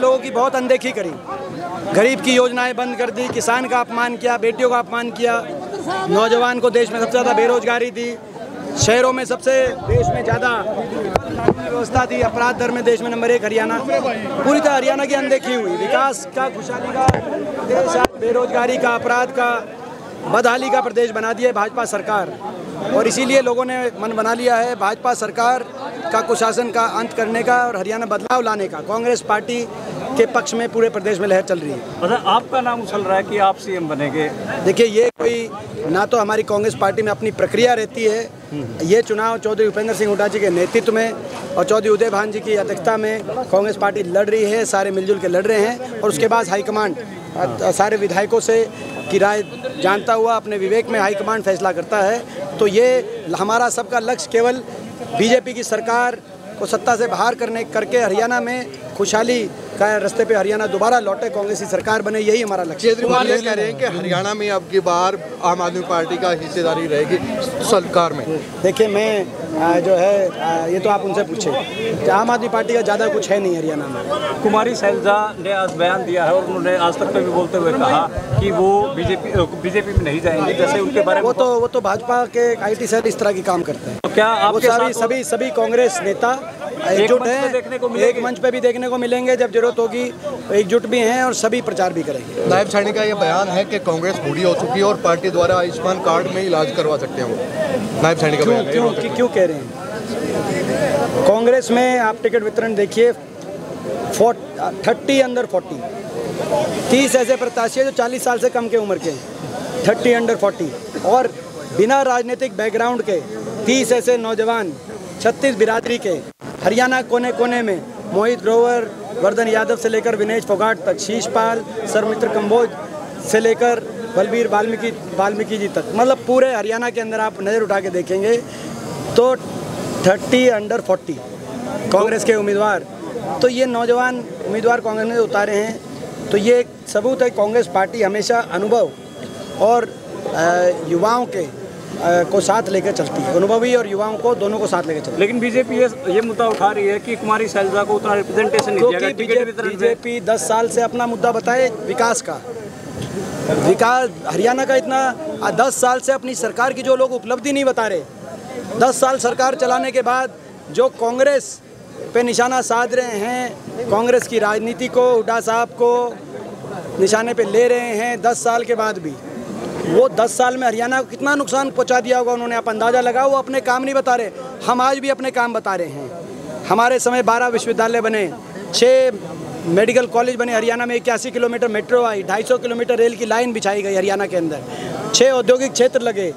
लोगों की बहुत अनदेखी करी, गरीब की योजनाएं बंद कर दी, किसान का अपमान किया, बेटियों का अपमान किया, नौजवान को देश में सबसे ज़्यादा बेरोजगारी दी, शहरों में सबसे देश में ज़्यादा व्यवस्था दी, अपराध दर में देश में नंबर 1 हरियाणा। पूरी तरह हरियाणा की अनदेखी हुई। विकास का, खुशहाली का देश, बेरोजगारी का, अपराध का, बदहाली का प्रदेश बना दिया है भाजपा सरकार। और इसीलिए लोगों ने मन बना लिया है भाजपा सरकार का कुशासन का अंत करने का और हरियाणा बदलाव लाने का। कांग्रेस पार्टी के पक्ष में पूरे प्रदेश में लहर चल रही है। मतलब आपका नाम उछल रहा है कि आप सीएम बनेंगे? देखिए, ये कोई ना तो हमारी कांग्रेस पार्टी में अपनी प्रक्रिया रहती है। ये चुनाव चौधरी उपेंद्र सिंह हुड्डा जी के नेतृत्व में और चौधरी उदय भान जी की अध्यक्षता में कांग्रेस पार्टी लड़ रही है, सारे मिलजुल के लड़ रहे हैं। और उसके बाद हाईकमांड सारे विधायकों से की राय जानता हुआ अपने विवेक में हाईकमांड फैसला करता है। तो ये हमारा सबका लक्ष्य केवल बीजेपी की सरकार को सत्ता से बाहर करके हरियाणा में खुशहाली का रास्ते पे हरियाणा दोबारा लौटे, कांग्रेस की सरकार बने, यही हमारा लक्ष्य है। केजरीवाल ये कह रहे हैं कि हरियाणा में अब की बार आम आदमी पार्टी का हिस्सेदारी रहेगी सरकार में। देखिए, मैं जो है ये तो आप उनसे पूछे, आम आदमी पार्टी का ज़्यादा कुछ है नहीं हरियाणा में। कुमारी शैलजा ने आज बयान दिया है और उन्होंने आज तक पे भी बोलते हुए कहा कि वो बीजेपी में नहीं जाएंगे, जैसे उनके बारे में वो तो भाजपा के IT सेल इस तरह की काम करते हैं। तो क्या आपके सभी कांग्रेस नेता एकजुट हैं, एक मंच पे भी देखने को मिलेंगे, जब जरूरत होगी एकजुट भी हैं और सभी प्रचार भी करेंगे। नायब सैनी का ये बयान है कि कांग्रेस बूढ़ी हो चुकी है और पार्टी द्वारा आयुष्मान कार्ड में इलाज करवा सकते हैं वो। नायब सैनी का बयान क्यों कह रहे हैं? कांग्रेस में आप टिकट वितरण देखिए, 30 अंडर 40, 30 ऐसे प्रत्याशी हैं जो 40 साल से कम के उम्र के हैं, 30 अंडर 40, और बिना राजनीतिक बैकग्राउंड के 30 ऐसे नौजवान 36 बिरादरी के हरियाणा कोने कोने में, मोहित ग्रोवर, वर्धन यादव से लेकर विनेश फोगाट तक, शीशपाल, सर्वमित्र कंबोज से लेकर बलबीर वाल्मीकि जी तक, मतलब पूरे हरियाणा के अंदर आप नज़र उठा के देखेंगे तो 30 अंडर 40 कांग्रेस के उम्मीदवार। तो ये नौजवान उम्मीदवार कांग्रेस ने उतारे हैं, तो ये एक सबूत है कांग्रेस पार्टी हमेशा अनुभव और युवाओं के को साथ लेकर चलती है, अनुभवी और युवाओं को दोनों को साथ लेकर चलती है। लेकिन बीजेपी ये मुद्दा उठा रही है कि कुमारी शैलजा को उतना रिप्रेजेंटेशन नहीं दिया गया। बीजेपी 10 साल से अपना मुद्दा बताए विकास का, विकास हरियाणा का इतना 10 साल से अपनी सरकार की जो लोग उपलब्धि नहीं बता रहे, 10 साल सरकार चलाने के बाद जो कांग्रेस पे निशाना साध रहे हैं, कांग्रेस की राजनीति को, हुड्डा साहब को निशाने पे ले रहे हैं 10 साल के बाद भी, वो 10 साल में हरियाणा को कितना नुकसान पहुंचा दिया होगा उन्होंने, आप अंदाज़ा लगाओ। वो अपने काम नहीं बता रहे, हम आज भी अपने काम बता रहे हैं। हमारे समय 12 विश्वविद्यालय बने, 6 मेडिकल कॉलेज बने, हरियाणा में 81 किलोमीटर मेट्रो आई, 250 किलोमीटर रेल की लाइन बिछाई गई हरियाणा के अंदर, 6 औद्योगिक क्षेत्र लगे,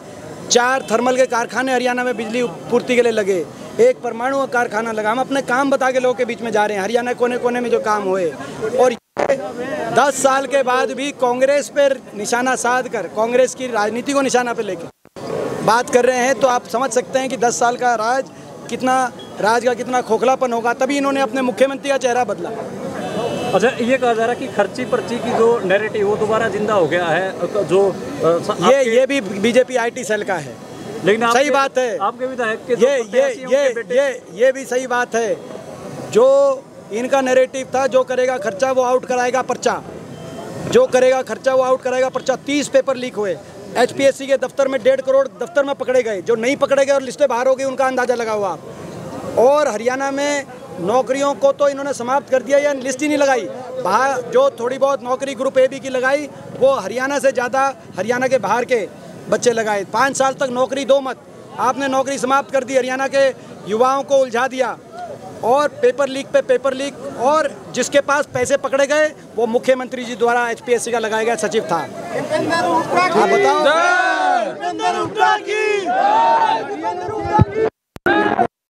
4 थर्मल के कारखाने हरियाणा में बिजली पूर्ति के लिए लगे, 1 परमाणु कारखाना लगा। हम अपने काम बता के लोगों के बीच में जा रहे हैं, हरियाणा कोने कोने में जो काम हुए। और 10 साल के बाद भी कांग्रेस पर निशाना साध कर, कांग्रेस की राजनीति को निशाना पे लेकर बात कर रहे हैं, तो आप समझ सकते हैं कि 10 साल का राज का कितना खोखलापन होगा। तभी इन्होंने अपने मुख्यमंत्री का चेहरा बदला। अच्छा, ये कहा जा रहा है कि खर्ची पर्ची की जो नैरेटिव वो दोबारा जिंदा हो गया है, जो ये भी बीजेपी IT सेल का है। लेकिन सही बात है, आपके विधायक के ये भी सही बात है। जो इनका नैरेटिव था, जो करेगा खर्चा वो आउट कराएगा पर्चा, जो करेगा खर्चा वो आउट कराएगा पर्चा। 30 पेपर लीक हुए HPSC के दफ्तर में, 1.5 करोड़ दफ्तर में पकड़े गए। जो नहीं पकड़े गए और लिस्टें बाहर हो गई, उनका अंदाजा लगाओ आप। और हरियाणा में नौकरियों को तो इन्होंने समाप्त कर दिया, या लिस्ट ही नहीं लगाई। बाहर जो थोड़ी बहुत नौकरी ग्रुप A B की लगाई, वो हरियाणा से ज़्यादा हरियाणा के बाहर के बच्चे लगाए। 5 साल तक नौकरी दो मत, आपने नौकरी समाप्त कर दी, हरियाणा के युवाओं को उलझा दिया। और पेपर लीक पे पेपर लीक, और जिसके पास पैसे पकड़े गए वो मुख्यमंत्री जी द्वारा HPSC का लगाया गया सचिव था। आप बताओ।